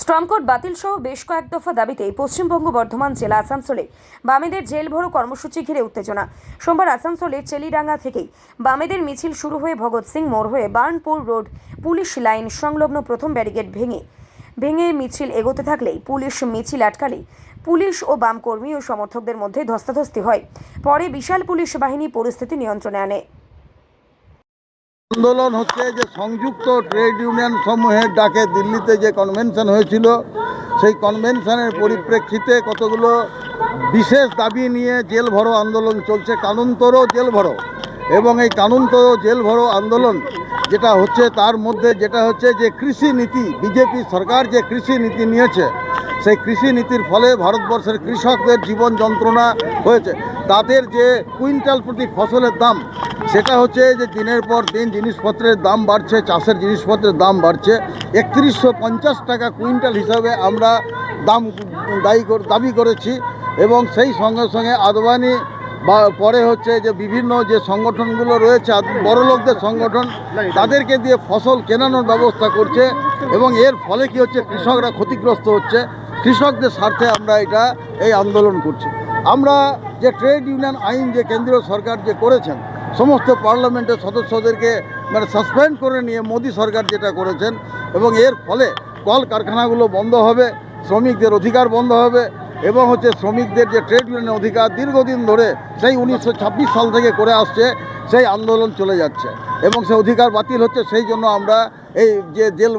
শ্রম কোড বাতিল সহ বেশ কয়েক দফা দাবিতে পশ্চিমবঙ্গ বর্ধমান জেলা আসানসোলে বামেদের জেল ভরো কর্মসূচি ঘিরে উত্তেজনা। সোমবার আসানসোলের চেলিডাঙ্গা থেকেই বামেদের মিছিল শুরু হয়ে ভগৎ সিং মোড় হয়ে বার্নপুর রোড পুলিশ লাইন সংলগ্ন প্রথম ব্যারিকেড ভেঙে মিছিল এগোতে থাকলেই পুলিশ মিছিল আটকালেই পুলিশ ও বাম কর্মী ও সমর্থকদের মধ্যে ধস্তাধস্তি হয়। পরে বিশাল পুলিশ বাহিনী পরিস্থিতি নিয়ন্ত্রণে আনে। আন্দোলন হচ্ছে যে সংযুক্ত ট্রেড ইউনিয়ন সমূহের ডাকে দিল্লিতে যে কনভেনশন হয়েছিল, সেই কনভেনশনের পরিপ্রেক্ষিতে কতগুলো বিশেষ দাবি নিয়ে জেল ভরো আন্দোলন চলছে, কানুনতর জেল ভরো। এবং এই কানুনতর জেল ভরো আন্দোলন যেটা হচ্ছে, তার মধ্যে যেটা হচ্ছে যে কৃষি নীতি, বিজেপি সরকার যে কৃষি নীতি নিয়েছে, সেই কৃষি নীতির ফলে ভারতবর্ষের কৃষকদের জীবন যন্ত্রণা হয়েছে। তাদের যে কুইন্টাল প্রতি ফসলের দাম, সেটা হচ্ছে যে দিনের পর দিন জিনিসপত্রের দাম বাড়ছে, চাষের জিনিসপত্রের দাম বাড়ছে। 3150 টাকা কুইন্টাল হিসাবে আমরা দাবি করেছি। এবং সেই সঙ্গে সঙ্গে আদবানি বা পরে হচ্ছে যে বিভিন্ন যে সংগঠনগুলো রয়েছে, বড়লোকদের সংগঠন, তাদেরকে দিয়ে ফসল কেনানোর ব্যবস্থা করছে। এবং এর ফলে কি হচ্ছে, কৃষকরা ক্ষতিগ্রস্ত হচ্ছে। কৃষকদের স্বার্থে আমরা এই আন্দোলন করছি। আমরা যে ট্রেড ইউনিয়ন আইন যে কেন্দ্রীয় সরকার যে করেছেন, সমস্ত পার্লামেন্টের সদস্যদেরকে সাসপেন্ড করে নিয়ে মোদী সরকার যেটা করেছেন, এবং এর ফলে কল কারখানাগুলো বন্ধ হবে, শ্রমিকদের অধিকার বন্ধ হবে। এবং হচ্ছে শ্রমিকদের যে ট্রেড ইউনিয়নের অধিকার দীর্ঘদিন ধরে সেই 1926 সাল থেকে করে আসছে, সেই আন্দোলন চলে যাচ্ছে এবং সেই অধিকার বাতিল হচ্ছে। সেই জন্য আমরা এই যে জেল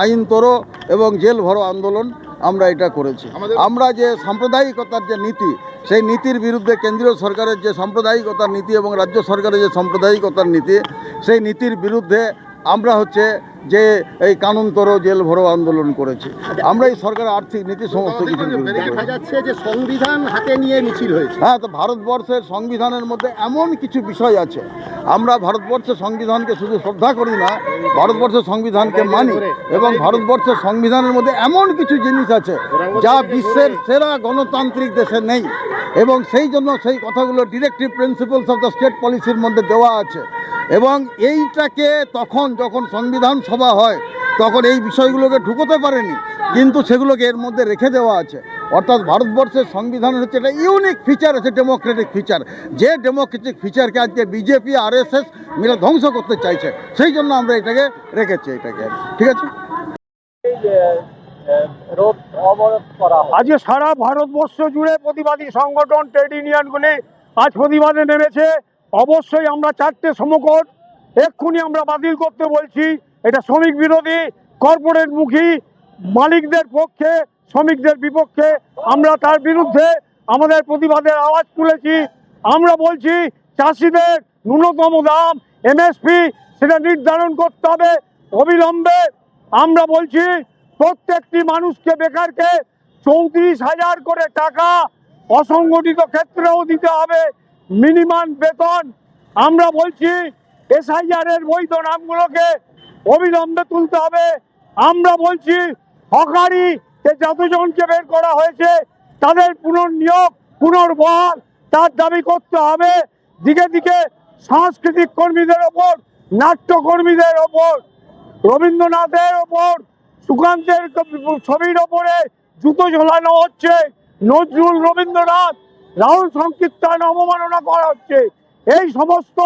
আইন তোরো এবং জেল ভরো আন্দোলন আমরা এটা করেছি। আমরা যে সাম্প্রদায়িকতার যে নীতি, সেই নীতির বিরুদ্ধে কেন্দ্রীয় সরকারের যে সাম্প্রদায়িকতার নীতি এবং রাজ্য সরকারের যে সাম্প্রদায়িকতার নীতি, সেই নীতির বিরুদ্ধে আমরা হচ্ছে যে এই কানুনতর জেল ভরো আন্দোলন করেছি। আমরা এই সরকারের আর্থিক নীতি সমস্ত কিছু দেখা যাচ্ছে যে সংবিধান হাতে নিয়ে মিছিল হয়েছে। হ্যাঁ, তো ভারতবর্ষের সংবিধানের মধ্যে এমন কিছু বিষয় আছে, আমরা ভারতবর্ষের সংবিধানকে শুধু শ্রদ্ধা করি না, ভারতবর্ষের সংবিধানকে মানি। এবং ভারতবর্ষের সংবিধানের মধ্যে এমন কিছু জিনিস আছে যা বিশ্বের সেরা গণতান্ত্রিক দেশে নেই। এবং সেই জন্য সেই কথাগুলো directive principles of the state পলিসির মধ্যে দেওয়া আছে। এবং এইটাকে তখন যখন সংবিধান সভা হয়, তখন এই বিষয়গুলোকে ঢুকোতে পারেনি, কিন্তু সেগুলোকে এর মধ্যে রেখে দেওয়া আছে। অর্থাৎ ভারতবর্ষের সংবিধানের হচ্ছে একটা ইউনিক ফিচার আছে, ডেমোক্রেটিক ফিচার। যে ডেমোক্রেটিক ফিচারকে আজকে বিজেপি RSS মিলে ধ্বংস করতে চাইছে, সেই জন্য আমরা এটাকে রেখেছি। ঠিক আছে। আজকে সারা ভারতবর্ষ জুড়ে প্রতিবাদী সংগঠন, ট্রেড ইউনিয়নগুলি আজ প্রতিবাদে নেমেছে। অবশ্যই আমরা 4টে শ্রমকোড এক্ষুনি আমরা বাতিল করতে বলছি। এটা শ্রমিক বিরোধী, কর্পোরেট মুখী, মালিকদের পক্ষে, শ্রমিকদের বিপক্ষে। আমরা তার বিরুদ্ধে আমাদের প্রতিবাদের আওয়াজ তুলেছি। আমরা বলছি চাষিদের ন্যূনতম দাম MSP সেটা নির্ধারণ করতে হবে অবিলম্বে। আমরা বলছি প্রত্যেকটি মানুষকে, বেকারকে 34,000 করে টাকা অসংগঠিত ক্ষেত্রেও দিতে হবে মিনিমাম বেতন। আমরা বলছি SIR এর বৈধ নামগুলোকে অবিলম্বে তুলতে হবে। আমরা বলছি হকারি যতজনকে বের করা হয়েছে তাদের পুনর্নিয়োগ, পুনর্বহাল তার দাবি করতে হবে। দিকে দিকে সাংস্কৃতিক কর্মীদের ওপর, নাট্যকর্মীদের ওপর, রবীন্দ্রনাথের ওপর, সুকান্তের ছবির ওপরে জুতো ঝোলানো হচ্ছে, নজরুল, রবীন্দ্রনাথ, রাহুল সংকীর্তন অবমাননা করা হচ্ছে। এই সমস্ত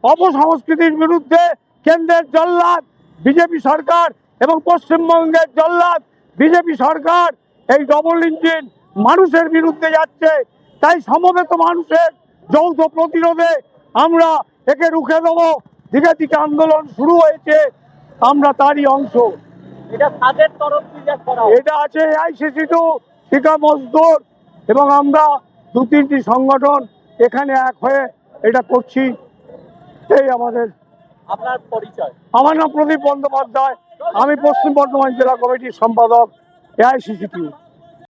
অপসংস্কৃতির বিরুদ্ধে কেন্দ্রের জল্লাদ বিজেপি সরকার এবং পশ্চিমবঙ্গের জল্লাদ বিজেপি সরকার এই ডবল ইঞ্জিন মানুষের বিরুদ্ধে যাচ্ছে। তাই সমবেত মানুষের যৌথ প্রতিরোধে আমরা একে রুখে দেবো। দিকে দিকে আন্দোলন শুরু হয়েছে, আমরা তারই অংশ। এটা আছে AICC2, ঠিকা মজদুর, এবং আমরা 2-3টি সংগঠন এখানে এক হয়ে এটা করছি। এই আপনার পরিচয়? আমার নাম প্রদীপ বন্দ্যোপাধ্যায়, আমি পশ্চিম বর্ধমান জেলা কমিটির সম্পাদক AICC2।